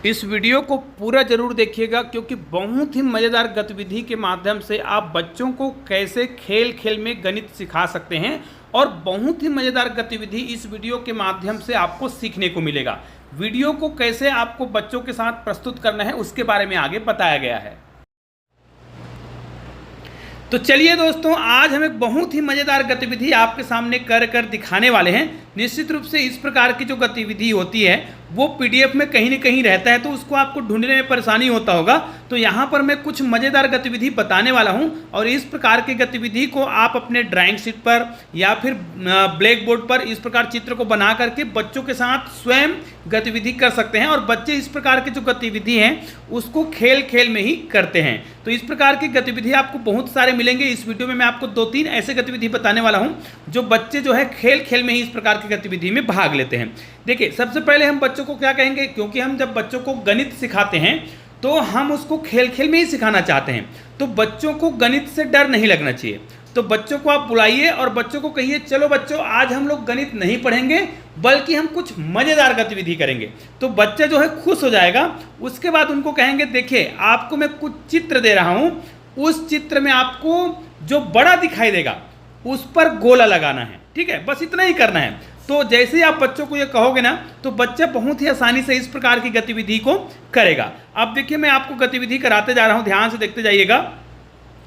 इस वीडियो को पूरा जरूर देखिएगा क्योंकि बहुत ही मज़ेदार गतिविधि के माध्यम से आप बच्चों को कैसे खेल खेल में गणित सिखा सकते हैं और बहुत ही मज़ेदार गतिविधि इस वीडियो के माध्यम से आपको सीखने को मिलेगा। वीडियो को कैसे आपको बच्चों के साथ प्रस्तुत करना है उसके बारे में आगे बताया गया है। तो चलिए दोस्तों, आज हम एक बहुत ही मज़ेदार गतिविधि आपके सामने कर दिखाने वाले हैं। निश्चित रूप से इस प्रकार की जो गतिविधि होती है वो पीडीएफ में कहीं न कहीं रहता है, तो उसको आपको ढूंढने में परेशानी होता होगा। तो यहाँ पर मैं कुछ मज़ेदार गतिविधि बताने वाला हूँ और इस प्रकार की गतिविधि को आप अपने ड्राइंग शीट पर या फिर ब्लैक बोर्ड पर इस प्रकार चित्र को बना करके बच्चों के साथ स्वयं गतिविधि कर सकते हैं और बच्चे इस प्रकार की जो गतिविधि हैं उसको खेल खेल में ही करते हैं। तो इस प्रकार की गतिविधि आपको बहुत सारे मिलेंगे। इस वीडियो में मैं आपको 2-3 ऐसे गतिविधि बताने वाला हूँ जो बच्चे जो है खेल खेल में ही इस प्रकार की गतिविधि में भाग लेते हैं। देखिए, सबसे पहले हम बच्चों को क्या कहेंगे, क्योंकि हम जब बच्चों को गणित सिखाते हैं तो हम उसको खेल खेल में ही सिखाना चाहते हैं, तो बच्चों को गणित से डर नहीं लगना चाहिए। तो बच्चों को आप बुलाइए और बच्चों को कहिए, चलो बच्चों आज हम लोग गणित नहीं पढ़ेंगे बल्कि हम कुछ मज़ेदार गतिविधि करेंगे। तो बच्चा जो है खुश हो जाएगा। उसके बाद उनको कहेंगे, देखिए आपको मैं कुछ चित्र दे रहा हूँ, उस चित्र में आपको जो बड़ा दिखाई देगा उस पर गोला लगाना है। ठीक है, बस इतना ही करना है। तो जैसे ही आप बच्चों को ये कहोगे ना तो बच्चा बहुत ही आसानी से इस प्रकार की गतिविधि को करेगा। अब देखिए, मैं आपको गतिविधि कराते जा रहा हूँ, ध्यान से देखते जाइएगा।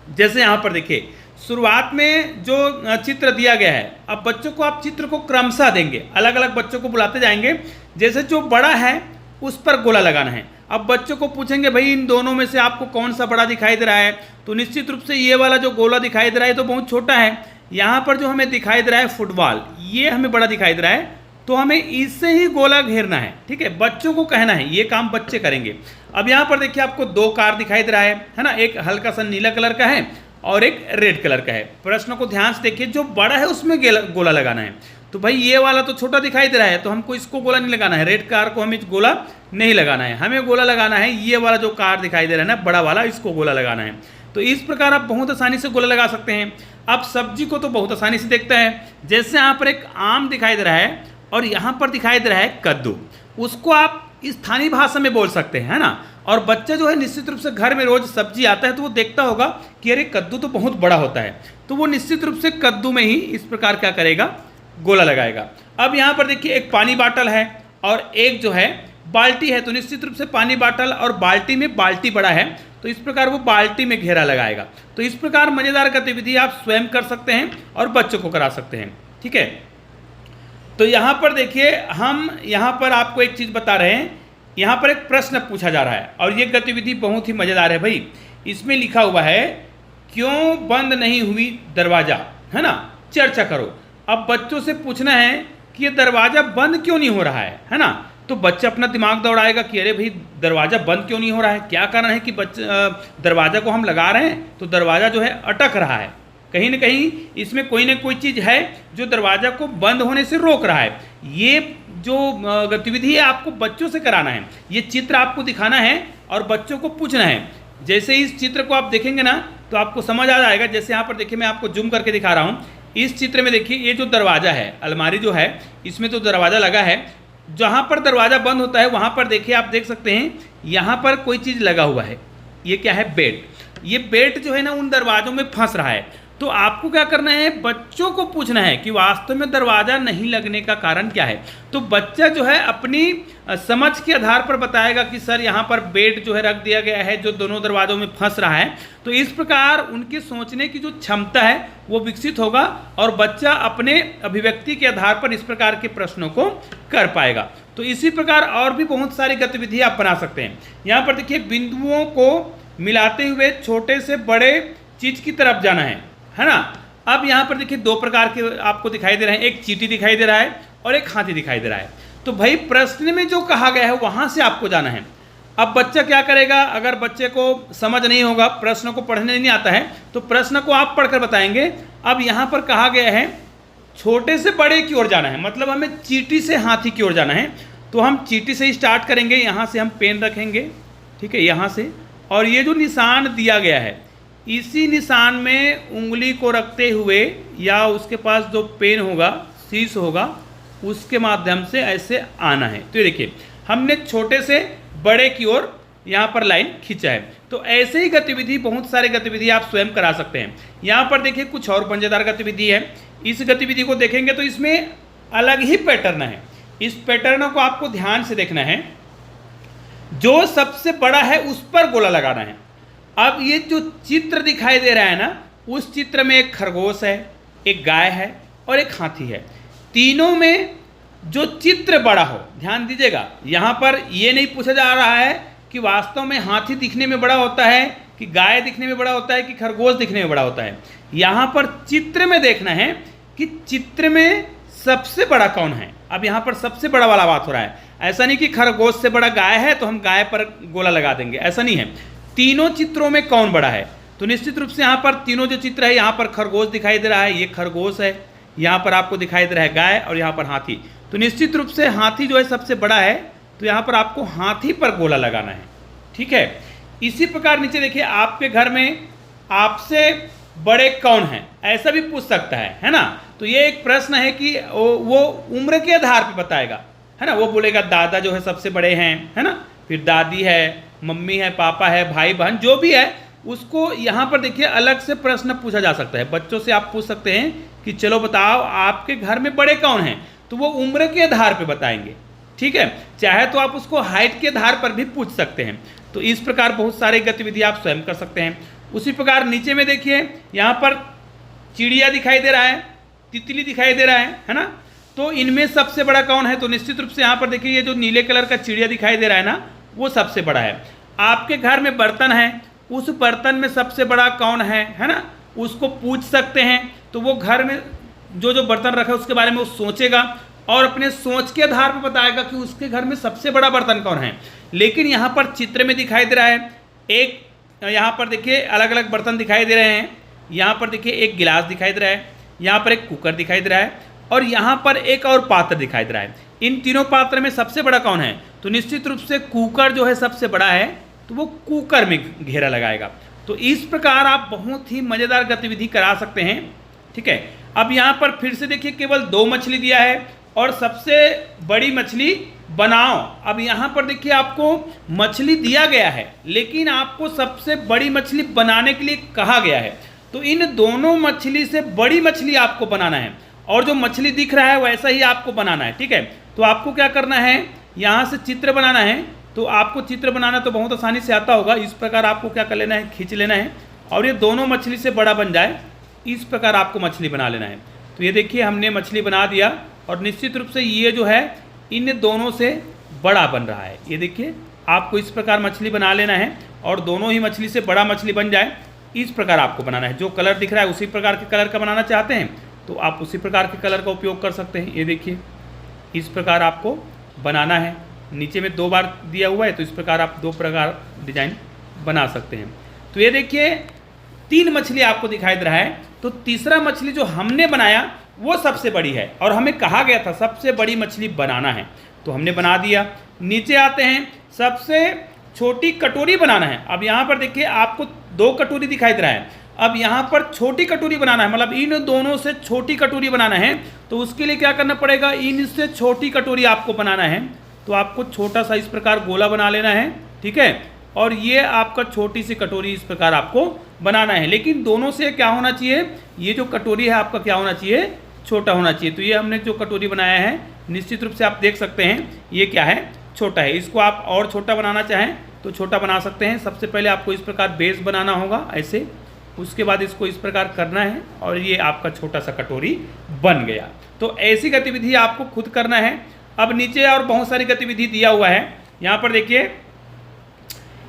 जैसे यहाँ पर देखिए, शुरुआत में जो चित्र दिया गया है, अब बच्चों को आप चित्र को क्रमशः देंगे, अलग अलग बच्चों को बुलाते जाएंगे। जैसे जो बड़ा है उस पर गोला लगाना है। अब बच्चों को पूछेंगे, भाई इन दोनों में से आपको कौन सा बड़ा दिखाई दे रहा है? तो निश्चित रूप से ये वाला जो गोला दिखाई दे रहा है तो बहुत छोटा है। यहाँ पर जो हमें दिखाई दे रहा है फुटबॉल, ये हमें बड़ा दिखाई दे रहा है, तो हमें इससे ही गोला घेरना है। ठीक है, बच्चों को कहना है, ये काम बच्चे करेंगे। अब यहाँ पर देखिए, आपको 2 कार दिखाई दे रहा है ना, एक हल्का सा नीला कलर का है और एक रेड कलर का है। प्रश्न को ध्यान से देखिए, जो बड़ा है उसमें गोला लगाना है। तो भाई ये वाला तो छोटा दिखाई दे रहा है तो हमको इसको गोला नहीं लगाना है, रेड कार को हमें गोला नहीं लगाना है, हमें गोला लगाना है ये वाला जो कार दिखाई दे रहा है ना बड़ा वाला, इसको गोला लगाना है। तो इस प्रकार आप बहुत आसानी से गोला लगा सकते हैं। अब सब्जी को तो बहुत आसानी से देखते हैं। जैसे यहाँ पर एक आम दिखाई दे रहा है और यहाँ पर दिखाई दे रहा है कद्दू, उसको आप स्थानीय भाषा में बोल सकते हैं, है ना। और बच्चा जो है निश्चित रूप से घर में रोज सब्जी आता है तो वो देखता होगा कि अरे कद्दू तो बहुत बड़ा होता है, तो वो निश्चित रूप से कद्दू में ही इस प्रकार क्या करेगा, गोला लगाएगा। अब यहाँ पर देखिए, एक पानी बाटल है और एक जो है बाल्टी है, तो निश्चित रूप से पानी बाटल और बाल्टी में बाल्टी बड़ा है तो इस प्रकार वो बाल्टी में घेरा लगाएगा। तो इस प्रकार मज़ेदार गतिविधि आप स्वयं कर सकते हैं और बच्चों को करा सकते हैं। ठीक है, तो यहाँ पर देखिए, हम यहाँ पर आपको एक चीज़ बता रहे हैं। यहाँ पर एक प्रश्न पूछा जा रहा है और ये गतिविधि बहुत ही मज़ेदार है भाई। इसमें लिखा हुआ है, क्यों बंद नहीं हुई दरवाज़ा, है ना, चर्चा करो। अब बच्चों से पूछना है कि ये दरवाज़ा बंद क्यों नहीं हो रहा है ना। तो बच्चा अपना दिमाग दौड़ाएगा कि अरे भाई दरवाज़ा बंद क्यों नहीं हो रहा है, क्या कारण है कि दरवाज़ा को हम लगा रहे हैं तो दरवाज़ा जो है अटक रहा है, कहीं ना कहीं इसमें कोई ना कोई चीज़ है जो दरवाज़ा को बंद होने से रोक रहा है। ये जो गतिविधि है आपको बच्चों से कराना है, ये चित्र आपको दिखाना है और बच्चों को पूछना है। जैसे इस चित्र को आप देखेंगे ना तो आपको समझ आ जाएगा। जैसे यहाँ पर देखिए, मैं आपको जूम करके दिखा रहा हूँ। इस चित्र में देखिए, ये जो दरवाज़ा है, अलमारी जो है इसमें तो दरवाज़ा लगा है। जहाँ पर दरवाज़ा बंद होता है वहाँ पर देखिए, आप देख सकते हैं यहाँ पर कोई चीज़ लगा हुआ है। ये क्या है, बेट। ये बेट जो है ना उन दरवाज़ों में फंस रहा है। तो आपको क्या करना है, बच्चों को पूछना है कि वास्तव में दरवाज़ा नहीं लगने का कारण क्या है। तो बच्चा जो है अपनी समझ के आधार पर बताएगा कि सर यहाँ पर बेट जो है रख दिया गया है जो दोनों दरवाज़ों में फंस रहा है। तो इस प्रकार उनकी सोचने की जो क्षमता है वो विकसित होगा और बच्चा अपने अभिव्यक्ति के आधार पर इस प्रकार के प्रश्नों को कर पाएगा। तो इसी प्रकार और भी बहुत सारी गतिविधि आप बना सकते हैं। यहाँ पर देखिए, बिंदुओं को मिलाते हुए छोटे से बड़े चीज़ की तरफ जाना है ना। अब यहाँ पर देखिए, 2 प्रकार के आपको दिखाई दे रहे हैं, एक चींटी दिखाई दे रहा है और एक हाथी दिखाई दे रहा है। तो भाई प्रश्न में जो कहा गया है वहाँ से आपको जाना है। अब बच्चा क्या करेगा, अगर बच्चे को समझ नहीं होगा, प्रश्न को पढ़ने नहीं आता है तो प्रश्न को आप पढ़कर बताएंगे। अब यहाँ पर कहा गया है छोटे से बड़े की ओर जाना है, मतलब हमें चींटी से हाथी की ओर जाना है। तो हम चींटी से ही स्टार्ट करेंगे, यहाँ से हम पेन रखेंगे, ठीक है, यहाँ से, और ये जो निशान दिया गया है इसी निशान में उंगली को रखते हुए या उसके पास जो पेन होगा, शीश होगा, उसके माध्यम से ऐसे आना है। तो ये देखिए, हमने छोटे से बड़े की ओर यहाँ पर लाइन खींचा है। तो ऐसे ही गतिविधि, बहुत सारे गतिविधि आप स्वयं करा सकते हैं। यहाँ पर देखिए कुछ और पंजेदार गतिविधि है। इस गतिविधि को देखेंगे तो इसमें अलग ही पैटर्न है। इस पैटर्न को आपको ध्यान से देखना है। जो सबसे बड़ा है उस पर गोला लगाना है। अब ये जो चित्र दिखाई दे रहा है ना, उस चित्र में एक खरगोश है, एक गाय है और एक हाथी है। तीनों में जो चित्र बड़ा हो, ध्यान दीजिएगा, यहाँ पर ये नहीं पूछा जा रहा है कि वास्तव में हाथी दिखने में बड़ा होता है कि गाय दिखने में बड़ा होता है कि खरगोश दिखने में बड़ा होता है। यहाँ पर चित्र में देखना है कि चित्र में सबसे बड़ा कौन है। अब यहाँ पर सबसे बड़ा वाला बात हो रहा है। ऐसा नहीं कि खरगोश से बड़ा गाय है तो हम गाय पर गोला लगा देंगे, ऐसा नहीं है। तीनों चित्रों में कौन बड़ा है, तो निश्चित रूप से यहाँ पर तीनों जो चित्र है, यहाँ पर खरगोश दिखाई दे रहा है, ये खरगोश है, यहाँ पर आपको दिखाई दे रहा है गाय और यहाँ पर हाथी। तो निश्चित रूप से हाथी जो है सबसे बड़ा है, तो यहाँ पर आपको हाथी पर गोला लगाना है। ठीक है। इसी प्रकार नीचे देखिए, आपके घर में आपसे बड़े कौन हैं, ऐसा भी पूछ सकता है ना। तो ये एक प्रश्न है कि वो उम्र के आधार पर बताएगा, है ना। वो बोलेगा दादा जो है सबसे बड़े हैं, है ना, फिर दादी है, मम्मी है, पापा है, भाई बहन जो भी है, उसको यहाँ पर देखिए अलग से प्रश्न पूछा जा सकता है। बच्चों से आप पूछ सकते हैं कि चलो बताओ आपके घर में बड़े कौन हैं, तो वो उम्र के आधार पर बताएंगे। ठीक है। चाहे तो आप उसको हाइट के आधार पर भी पूछ सकते हैं। तो इस प्रकार बहुत सारी गतिविधि आप स्वयं कर सकते हैं। उसी प्रकार नीचे में देखिए, यहाँ पर चिड़िया दिखाई दे रहा है, तितली दिखाई दे रहा है ना। तो इनमें सबसे बड़ा कौन है, तो निश्चित रूप से यहाँ पर देखिए ये जो नीले कलर का चिड़िया दिखाई दे रहा है ना, वो सबसे बड़ा है। आपके घर में बर्तन है, उस बर्तन में सबसे बड़ा कौन है ना, उसको पूछ सकते हैं। तो वो घर में जो जो बर्तन रखा है उसके बारे में वो सोचेगा और अपने सोच के आधार पर बताएगा कि उसके घर में सबसे बड़ा बर्तन कौन है। लेकिन यहाँ पर चित्र में दिखाई दे रहा है, एक यहाँ पर देखिए अलग अलग बर्तन दिखाई दे रहे हैं। यहाँ पर देखिए एक गिलास दिखाई दे रहा है, यहाँ पर एक कुकर दिखाई दे रहा है और यहाँ पर एक और पात्र दिखाई दे रहा है। इन तीनों पात्र में सबसे बड़ा कौन है, तो निश्चित रूप से कुकर जो है सबसे बड़ा है, तो वो कुकर में घेरा लगाएगा। तो इस प्रकार आप बहुत ही मज़ेदार गतिविधि करा सकते हैं। ठीक है। अब यहाँ पर फिर से देखिए केवल 2 मछली दिया है और सबसे बड़ी मछली बनाओ। अब यहाँ पर देखिए आपको मछली दिया गया है, लेकिन आपको सबसे बड़ी मछली बनाने के लिए कहा गया है। तो इन दोनों मछली से बड़ी मछली आपको बनाना है और जो मछली दिख रहा है वैसा ही आपको बनाना है। ठीक है। तो आपको क्या करना है, यहाँ से चित्र बनाना है। तो आपको चित्र बनाना तो बहुत आसानी से आता होगा। इस प्रकार आपको क्या कर लेना है, खींच लेना है और ये दोनों मछली से बड़ा बन जाए, इस प्रकार आपको मछली बना लेना है। तो ये देखिए हमने मछली बना दिया और निश्चित रूप से ये जो है इन दोनों से बड़ा बन रहा है। ये देखिए आपको इस प्रकार मछली बना लेना है और दोनों ही मछली से बड़ा मछली बन जाए, इस प्रकार आपको बनाना है। जो कलर दिख रहा है उसी प्रकार के कलर का बनाना चाहते हैं तो आप उसी प्रकार के कलर का उपयोग कर सकते हैं। ये देखिए इस प्रकार आपको बनाना है। नीचे में 2 बार दिया हुआ है, तो इस प्रकार आप 2 प्रकार डिजाइन बना सकते हैं। तो ये देखिए 3 मछली आपको दिखाई दे रहा है। तो तीसरा मछली जो हमने बनाया वो सबसे बड़ी है और हमें कहा गया था सबसे बड़ी मछली बनाना है, तो हमने बना दिया। नीचे आते हैं, सबसे छोटी कटोरी बनाना है। अब यहाँ पर देखिए आपको 2 कटोरी दिखाई दे रहा है। अब यहाँ पर छोटी कटोरी बनाना है, मतलब इन दोनों से छोटी कटोरी बनाना है। तो उसके लिए क्या करना पड़ेगा, इनसे छोटी कटोरी आपको बनाना है। तो आपको छोटा सा इस प्रकार गोला बना लेना है। ठीक है। और ये आपका छोटी सी कटोरी इस प्रकार आपको बनाना है। लेकिन दोनों से क्या होना चाहिए, ये जो कटोरी है आपका क्या होना चाहिए, छोटा होना चाहिए। तो ये हमने जो कटोरी बनाया है निश्चित रूप से आप देख सकते हैं ये क्या है, छोटा है। इसको आप और छोटा बनाना चाहें तो छोटा बना सकते हैं। सबसे पहले आपको इस प्रकार बेस बनाना होगा ऐसे, उसके बाद इसको इस प्रकार करना है और ये आपका छोटा सा कटोरी बन गया। तो ऐसी गतिविधि आपको खुद करना है। अब नीचे और बहुत सारी गतिविधि दिया हुआ है। यहाँ पर देखिए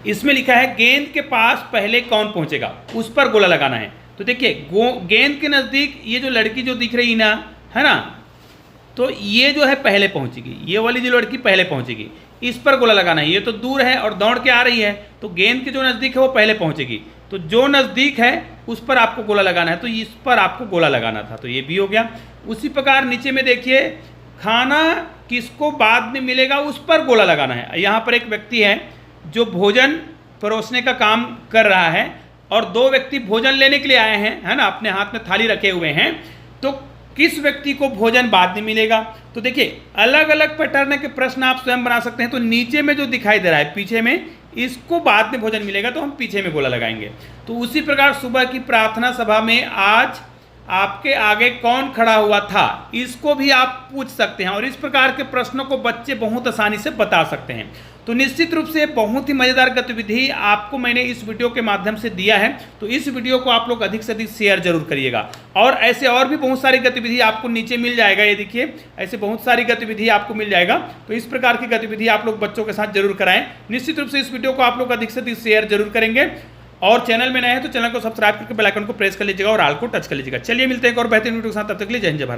इसमें लिखा है गेंद के पास पहले कौन पहुँचेगा, उस पर गोला लगाना है। तो देखिए गेंद के नज़दीक ये जो लड़की जो दिख रही ना, है ना, तो ये जो है पहले पहुंचेगी, ये वाली जो लड़की पहले पहुंचेगी, इस पर गोला लगाना है। ये तो दूर है और दौड़ के आ रही है, तो गेंद के जो नज़दीक है वो पहले पहुंचेगी। तो जो नज़दीक है उस पर आपको गोला लगाना है, तो इस पर आपको गोला लगाना था, तो ये भी हो गया। उसी प्रकार नीचे में देखिए खाना किसको बाद में मिलेगा, उस पर गोला लगाना है। यहाँ पर एक व्यक्ति है जो भोजन परोसने का काम कर रहा है और 2 व्यक्ति भोजन लेने के लिए आए हैं, है ना, अपने हाथ में थाली रखे हुए हैं। तो किस व्यक्ति को भोजन बाद में मिलेगा। तो देखिए अलग अलग पैटर्न के प्रश्न आप स्वयं बना सकते हैं। तो नीचे में जो दिखाई दे रहा है पीछे में, इसको बाद में भोजन मिलेगा तो हम पीछे में गोला लगाएंगे। तो उसी प्रकार सुबह की प्रार्थना सभा में आज आपके आगे कौन खड़ा हुआ था, इसको भी आप पूछ सकते हैं और इस प्रकार के प्रश्नों को बच्चे बहुत आसानी से बता सकते हैं। तो निश्चित रूप से बहुत ही मज़ेदार गतिविधि आपको मैंने इस वीडियो के माध्यम से दिया है। तो इस वीडियो को आप लोग अधिक से अधिक शेयर जरूर करिएगा और ऐसे और भी बहुत सारी गतिविधि आपको नीचे मिल जाएगा। ये देखिए ऐसे बहुत सारी गतिविधि आपको मिल जाएगा। तो इस प्रकार की गतिविधि आप लोग बच्चों के साथ जरूर कराएं। निश्चित रूप से इस वीडियो को आप लोग अधिक से अधिक शेयर जरूर करेंगे और चैनल में नए हैं तो चैनल को सब्सक्राइब करके बेल आइकन को प्रेस कर लीजिएगा और ऑल को टच कर लीजिएगा। चलिए मिलते हैं एक और बेहतरीन वीडियो के साथ, तब तक के लिए जय हिंद जय भारत।